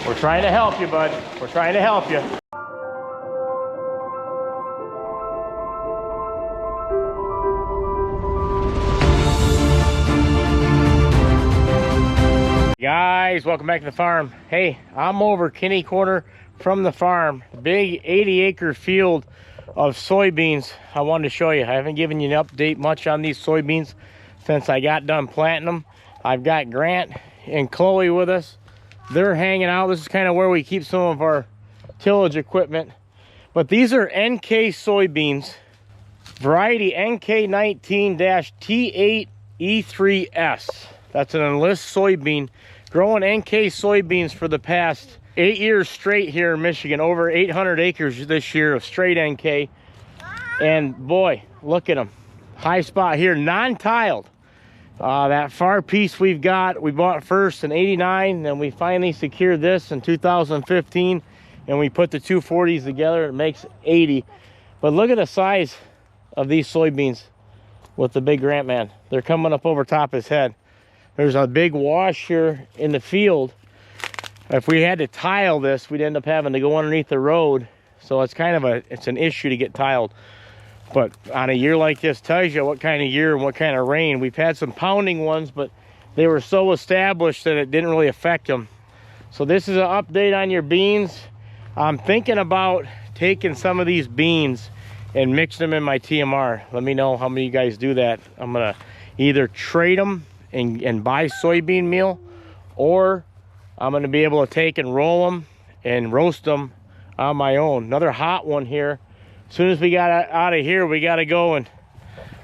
We're trying to help you, bud. We're trying to help you. Guys, welcome back to the farm. Hey, I'm over Kinney Corner from the farm. Big 80-acre field of soybeans I wanted to show you. I haven't given you an update much on these soybeans since I got done planting them. I've got Grant and Chloe with us. They're hanging out. This is kind of where we keep some of our tillage equipment. But these are NK soybeans, variety NK19-T8E3S. That's an enlist soybean. Growing NK soybeans for the past 8 years straight here in Michigan. Over 800 acres this year of straight NK. And boy, look at them. High spot here, non-tiled. That far piece we bought first in '89, then we finally secured this in 2015, and we put the 240s together. It makes 80. But look at the size of these soybeans with the big Grant man. They're coming up over top his head. There's a big wash here in the field. If we had to tile this, we'd end up having to go underneath the road. So it's kind of it's an issue to get tiled. But on a year like this, tells you what kind of year and what kind of rain. We've had some pounding ones, but they were so established that it didn't really affect them. So this is an update on your beans. I'm thinking about taking some of these beans and mixing them in my TMR. Let me know how many of you guys do that. I'm gonna either trade them and buy soybean meal, or I'm gonna be able to take and roll them and roast them on my own. Another hot one here. As soon as we got out of here, we got to go and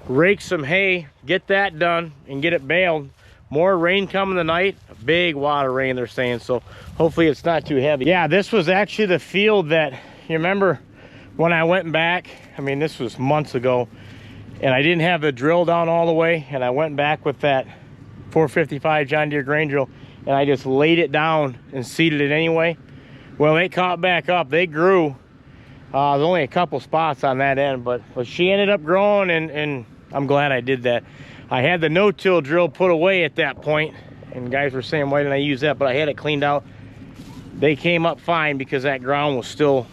rake some hay, get that done, and get it baled. More rain coming tonight. A big wad of rain, they're saying, so hopefully it's not too heavy. Yeah, this was actually the field that, you remember when I went back, I mean, this was months ago, and I didn't have the drill down all the way, and I went back with that 455 John Deere grain drill, and I just laid it down and seeded it anyway. Well, they caught back up. They grew. There's only a couple spots on that end, but she ended up growing, and I'm glad I did that. I had the no-till drill put away at that point, and guys were saying, why didn't I use that? But I had it cleaned out. They came up fine because that ground was still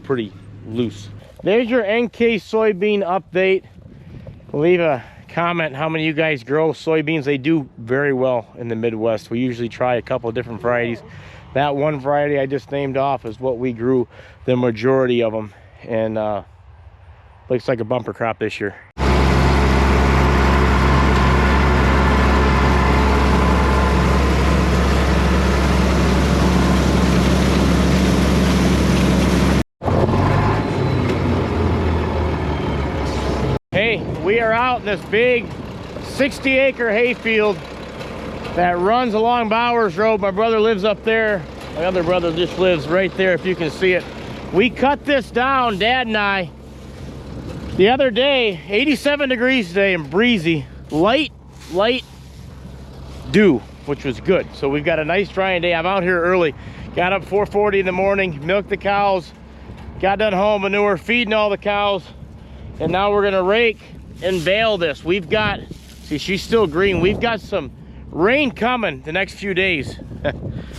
pretty loose. There's your NK soybean update. Leave a comment how many of you guys grow soybeans. They do very well in the Midwest. We usually try a couple of different varieties. That one variety I just named off is what we grew the majority of them, and looks like a bumper crop this year. Hey, we are out in this big 60-acre hayfield that runs along Bowers Road. My brother lives up there. My other brother just lives right there, if you can see it. We cut this down, Dad and I, the other day. 87 degrees today and breezy. Light dew, which was good. So we've got a nice drying day. I'm out here early. Got up 4:40 in the morning, milked the cows, got done home manure, feeding all the cows, and now we're gonna rake and bale this. We've got, see, she's still green. We've got some rain coming the next few days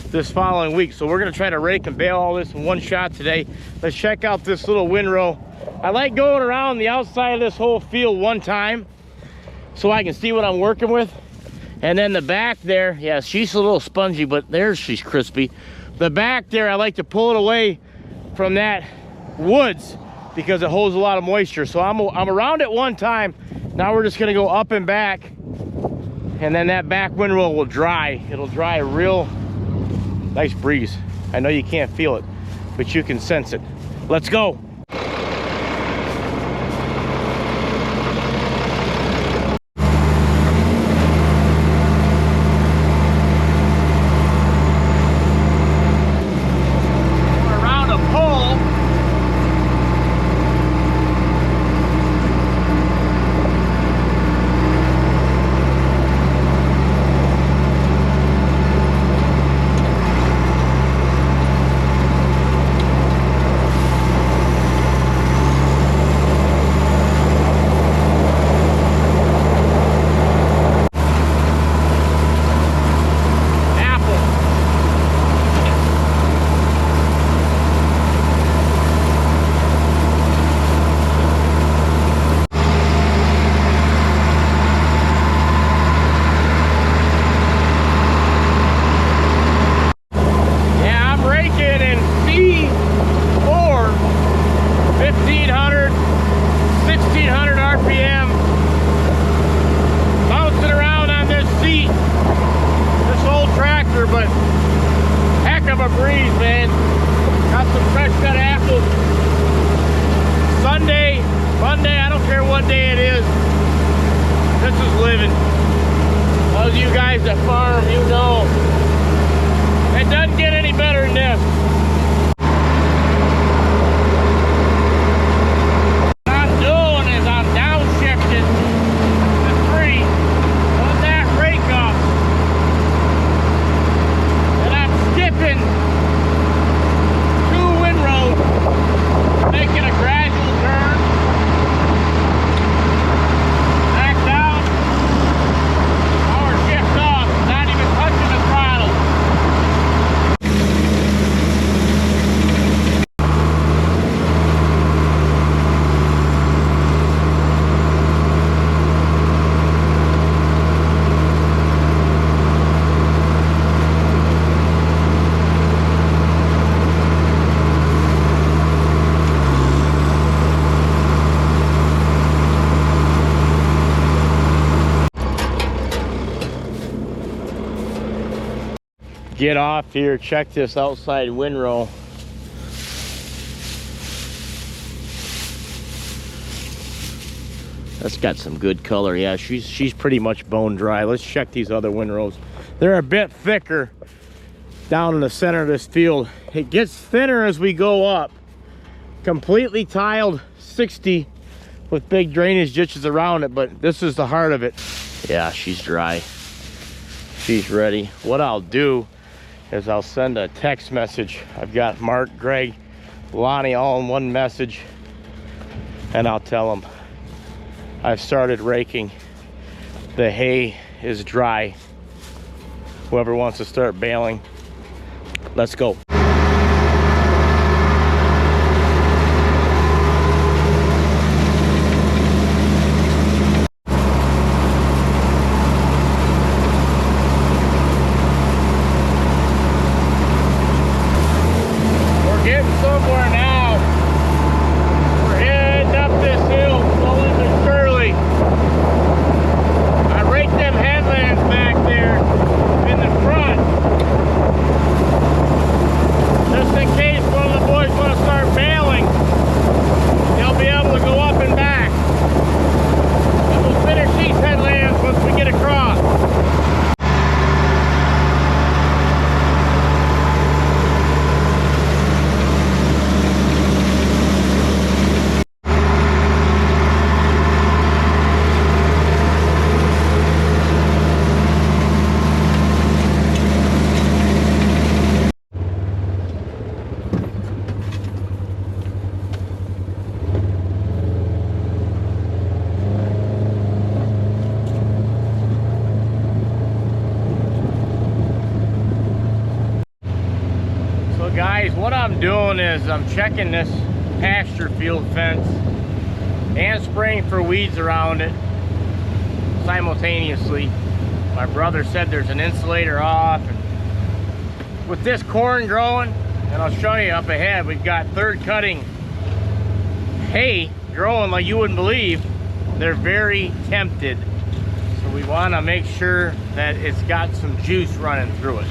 this following week, so we're going to try to rake and bale all this in one shot today. Let's check out this little windrow. I like going around the outside of this whole field one time so I can see what I'm working with. And then the back there, yeah, she's a little spongy, but there she's crispy. The back there, I like to pull it away from that woods because it holds a lot of moisture. So I'm around it one time. Now we're just going to go up and back, and then that back windrow will dry. It'll dry a real nice breeze. I know you can't feel it, but you can sense it. Let's go. of a breeze, man. Got some fresh cut apples. Sunday, Monday, I don't care what day it is. This is living. Those of you guys that farm, you know. It doesn't get any better than this. What I'm doing is I'm downshifting the 3 on that rake up. And I'm skipping 2 windrows, making a gradual turn. Back down. Power shift off, not even touching the throttle. Get off here, check this outside windrow. That's got some good color. Yeah, she's pretty much bone dry. Let's check these other windrows. They're a bit thicker down in the center of this field. It gets thinner as we go up. Completely tiled 60 with big drainage ditches around it, but this is the heart of it. Yeah, she's dry. She's ready. What I'll do is I'll send a text message. I've got Mark, Greg, Lonnie all in one message, and I'll tell them I've started raking. The hay is dry. Whoever wants to start baling, let's go. Guys, what I'm doing is I'm checking this pasture field fence and spraying for weeds around it simultaneously. My brother said there's an insulator off, and with this corn growing, and I'll show you up ahead, we've got third cutting hay growing like you wouldn't believe. They're very tempted, so we want to make sure that it's got some juice running through it.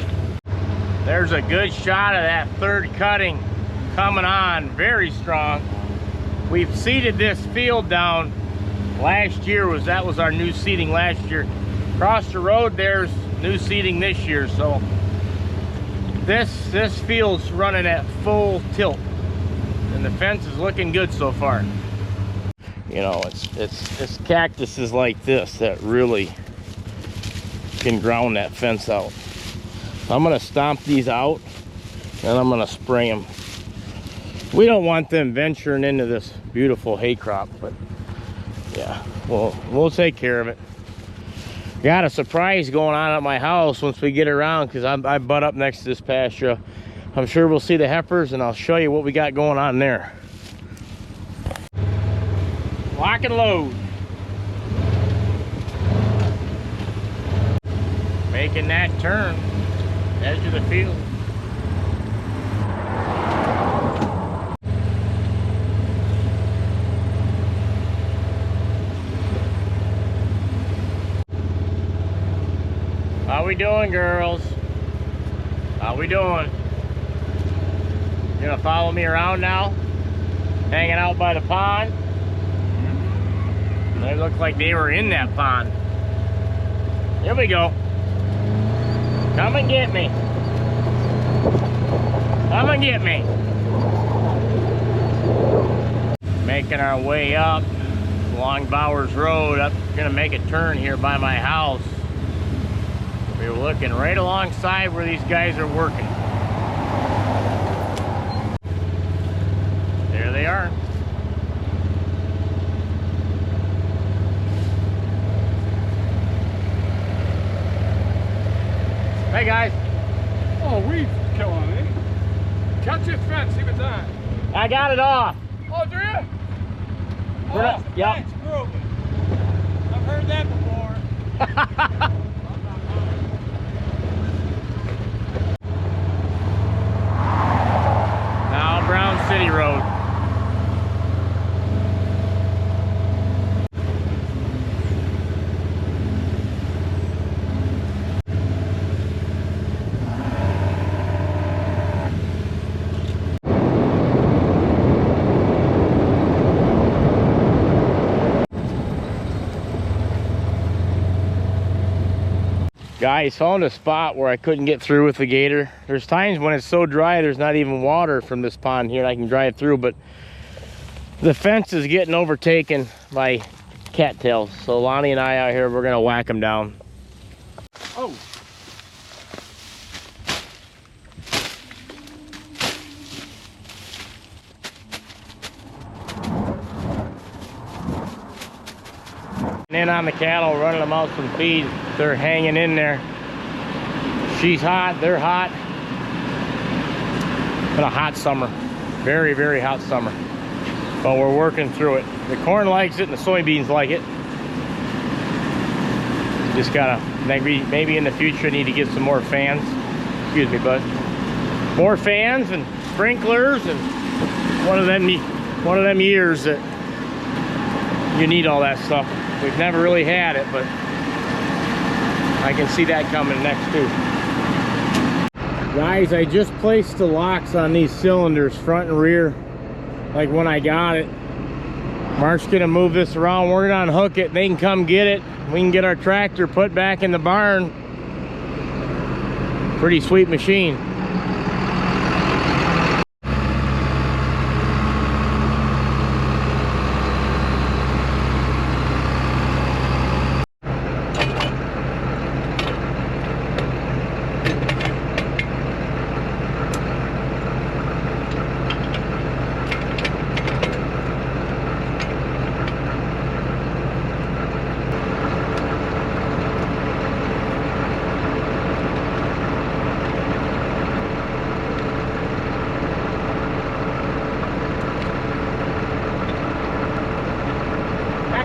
There's a good shot of that third cutting coming on very strong. We've seeded this field down last year. That was our new seeding last year. Across the road there's new seeding this year, so this field's running at full tilt, and the fence is looking good so far. You know, it's cactuses like this that really can ground that fence out. I'm gonna stomp these out and I'm gonna spray them. We don't want them venturing into this beautiful hay crop, but yeah, we'll take care of it. Got a surprise going on at my house once we get around, because I butt up next to this pasture. I'm sure we'll see the heifers, and I'll show you what we got going on there. Lock and load. Making that turn, edge of the field. How we doing, girls? How we doing? You're gonna follow me around now? Hanging out by the pond. They look like they were in that pond. Here we go. Come and get me. Come and get me. Making our way up along Bowers Road. I'm gonna make a turn here by my house. We're looking right alongside where these guys are working. There they are. Hey guys. Oh, weed killing, eh? Catch your fence, see what's on. I got it off. Oh, do you? We're not, the yep. fence broken. I've heard that before. Now Brown City Road. Guys, found a spot where I couldn't get through with the gator. There's times when it's so dry there's not even water from this pond here and I can drive through, but the fence is getting overtaken by cattails. So Lonnie and I out here, we're gonna whack them down. Oh. And then on the cattle, running them out some feed, they're hanging in there. She's hot, they're hot. Been a hot summer, very, very hot summer. But we're working through it. The corn likes it and the soybeans like it. Just gotta, maybe in the future need to get some more fans. Excuse me, bud. More fans and sprinklers and one of them years that you need all that stuff. We've never really had it, but I can see that coming next too. Guys, I just placed the locks on these cylinders, front and rear, like when I got it. Mark's gonna move this around. We're gonna unhook it. They can come get it. We can get our tractor put back in the barn. Pretty sweet machine.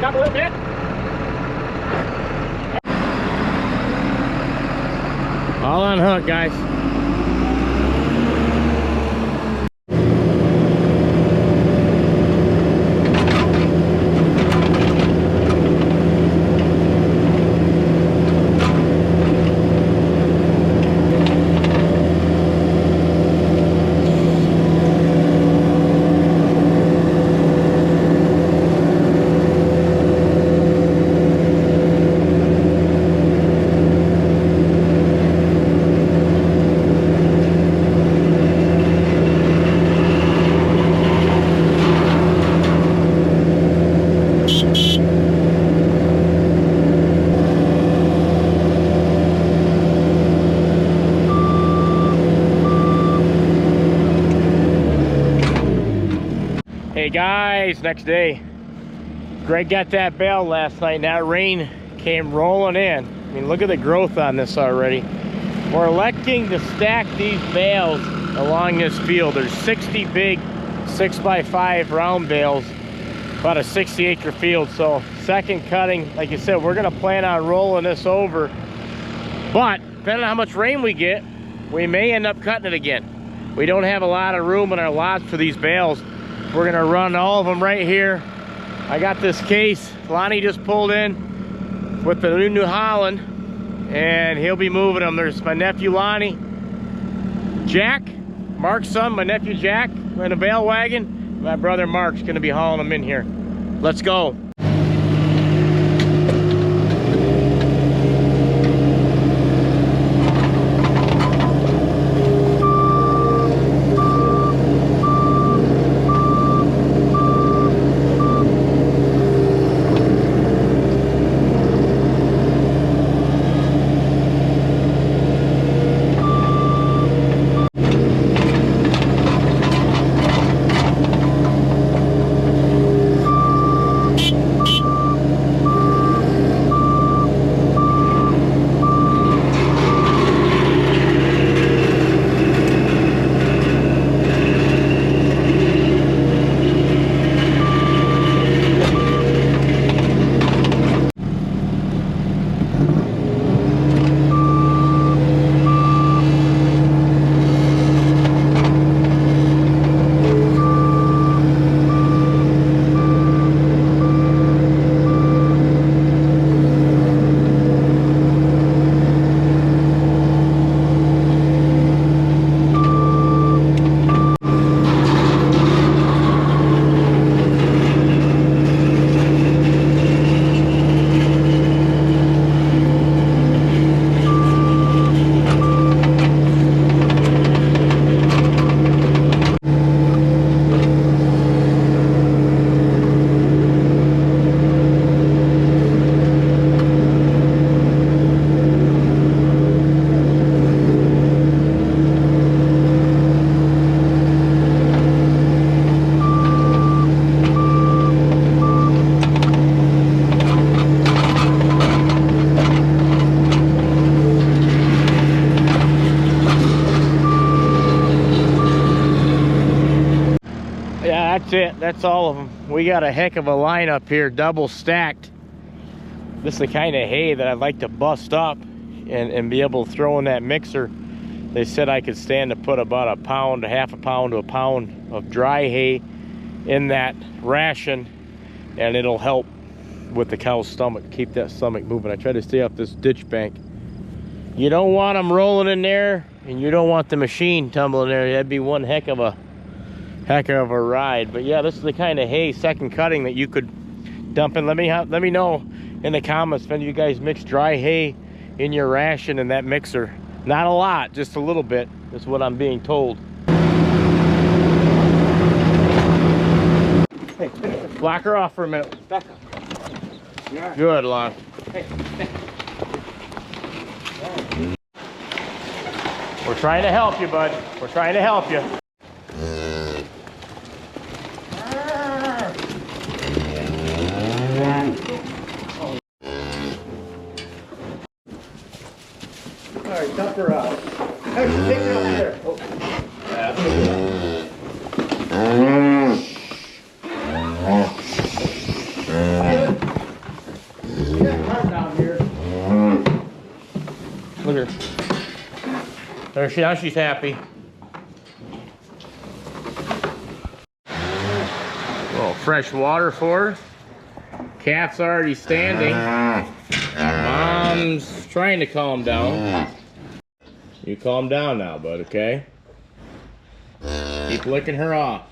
Up a little bit. All unhooked, guys. Hey guys, next day. Greg got that bale last night and that rain came rolling in. I mean, look at the growth on this already. We're electing to stack these bales along this field. There's 60 big 6x5 round bales, about a 60-acre field. So second cutting, like you said, we're gonna plan on rolling this over. But depending on how much rain we get, we may end up cutting it again. We don't have a lot of room in our lots for these bales. We're gonna run all of them right here. I got this case Lonnie just pulled in with the New Holland, and he'll be moving them. There's my nephew Lonnie, Jack, Mark's son, my nephew Jack, in a bale wagon. My brother Mark's gonna be hauling them in here. Let's go. That's it. That's all of them. We got a heck of a lineup here, double stacked. This is the kind of hay that I'd like to bust up and be able to throw in that mixer. They said I could stand to put about a pound, a half a pound to a pound of dry hay in that ration, and it'll help with the cow's stomach, keep that stomach moving. I try to stay off this ditch bank. You don't want them rolling in there, and you don't want the machine tumbling there. That'd be one heck of a ride. But yeah, this is the kind of hay, second cutting, that you could dump in. Let me know in the comments if any of you guys mix dry hay in your ration in that mixer. Not a lot, just a little bit is what I'm being told. Hey, block her off for a minute. Back up. Good, Lon. Hey. We're trying to help you, bud. We're trying to help you. All right, dump her out. Hey, take her out there. Oh. Get her down here. Look at her. There she, now she's happy. A little fresh water for her. Calf's already standing. Mom's trying to calm down. You calm down now, bud, okay? Keep licking her off.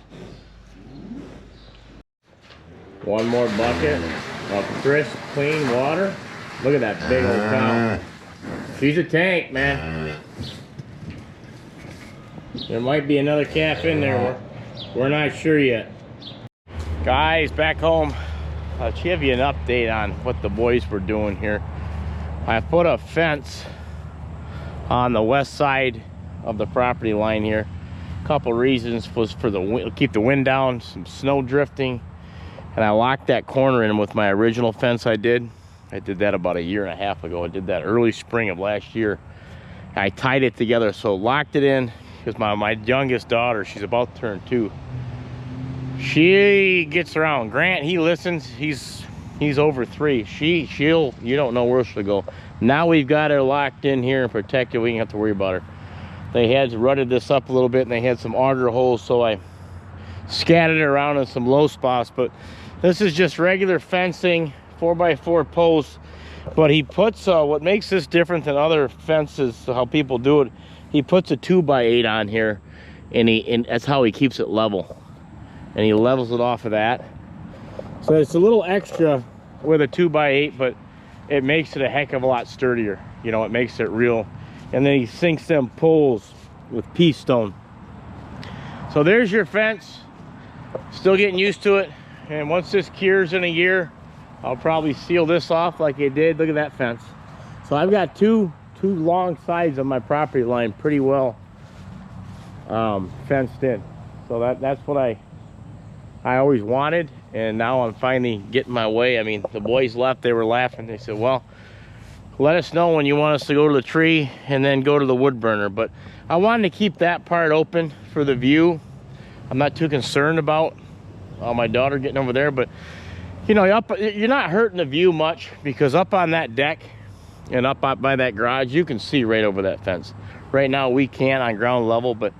One more bucket of crisp, clean water. Look at that big old cow. She's a tank, man. There might be another calf in there. We're not sure yet. Guys, back home. I'll give you an update on what the boys were doing here. I put a fence on the west side of the property line here. A couple reasons was for keep the wind down, some snow drifting, and I locked that corner in with my original fence I did. I did that about a year and a half ago. I did that early spring of last year. I tied it together, so locked it in because my youngest daughter, she's about to turn 2. She gets around. Grant, he listens. He's over 3. You don't know where she'll go. Now we've got her locked in here and protected. We don't have to worry about her. They had rutted this up a little bit, and they had some auger holes, so I scattered it around in some low spots. But this is just regular fencing, 4x4 posts. But he puts what makes this different than other fences, how people do it. He puts a 2x8 on here, and that's how he keeps it level. And he levels it off of that. So it's a little extra with a 2x8, but it makes it a heck of a lot sturdier. You know, it makes it real. And then he sinks them poles with pea stone. So there's your fence. Still getting used to it. And once this cures in a year, I'll probably seal this off like I did. Look at that fence. So I've got two long sides of my property line pretty well fenced in. So that's what I always wanted, and now I'm finally getting my way. I mean, the boys left, they were laughing. They said, well, let us know when you want us to go to the tree and then go to the wood burner. But I wanted to keep that part open for the view. I'm not too concerned about my daughter getting over there, but you know, you're not hurting the view much, because up on that deck and up by that garage, you can see right over that fence. Right now we can't on ground level, but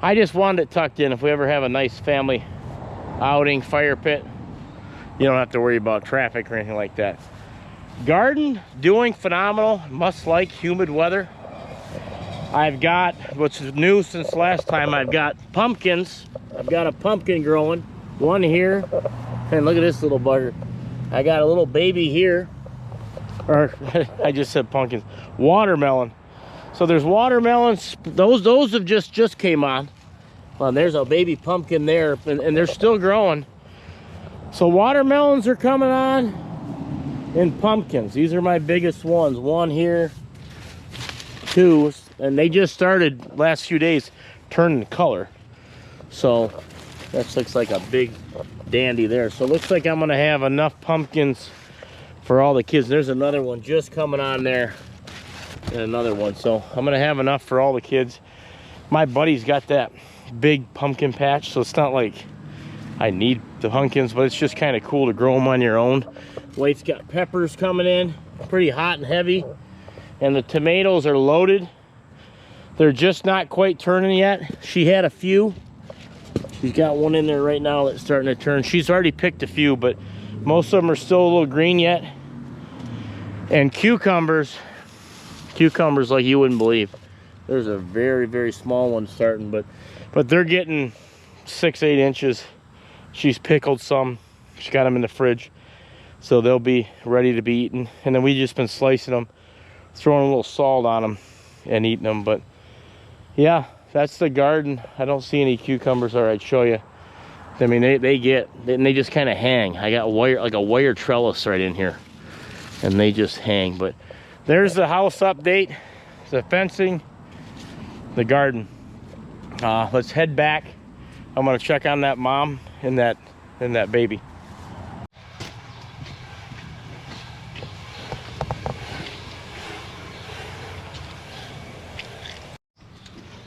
I just wanted it tucked in. If we ever have a nice family outing, fire pit, you don't have to worry about traffic or anything like that. Garden doing phenomenal, must like humid weather. I've got, what's new since last time, I've got pumpkins. I've got a pumpkin growing, one here, and look at this little bugger. I got a little baby here, or I just said pumpkins, watermelon. So there's watermelons, those have just came on. Well, there's a baby pumpkin there, and they're still growing. So watermelons are coming on, and pumpkins. These are my biggest ones. One here, two, and they just started last few days turning color. So that looks like a big dandy there. So it looks like I'm gonna have enough pumpkins for all the kids. There's another one just coming on there, and another one. So I'm gonna have enough for all the kids. My buddy's got that big pumpkin patch, so it's not like I need the pumpkins, but it's just kind of cool to grow them on your own. Wade's got peppers coming in, pretty hot and heavy, and the tomatoes are loaded. They're just not quite turning yet. She had a few. She's got one in there right now that's starting to turn. She's already picked a few, but most of them are still a little green yet. And cucumbers like you wouldn't believe. There's a very, very small one starting, but they're getting 6-8 inches. She's pickled some. She got them in the fridge, so they'll be ready to be eaten. And then we just been slicing them, throwing a little salt on them and eating them. But yeah, that's the garden. I don't see any cucumbers. All right, show you. I mean, they just kind of hang. I got like a wire trellis right in here, and they just hang. But there's the house update, the fencing, the garden. Let's head back. I'm gonna check on that mom and that baby.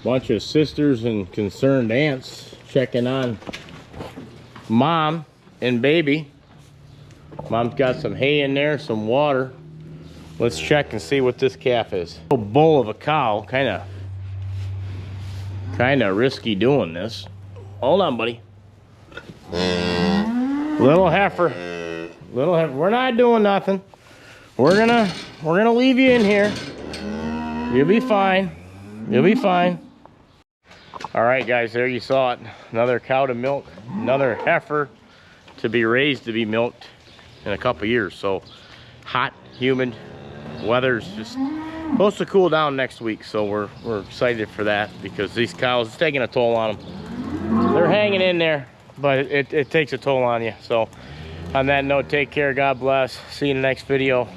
Bunch of sisters and concerned aunts checking on mom and baby. Mom's got some hay in there, some water. Let's check and see what this calf is. A bull of a cow, kind of risky doing this. Hold on, buddy. Little heifer. We're not doing nothing. We're gonna leave you in here. You'll be fine. You'll be fine. All right, guys, there you saw it. Another cow to milk, another heifer to be raised to be milked in a couple years. So hot, humid, weather's just supposed to cool down next week. So we're excited for that, because these cows, it's taking a toll on them. They're hanging in there, but it takes a toll on you. So on that note, take care, God bless. See you in the next video.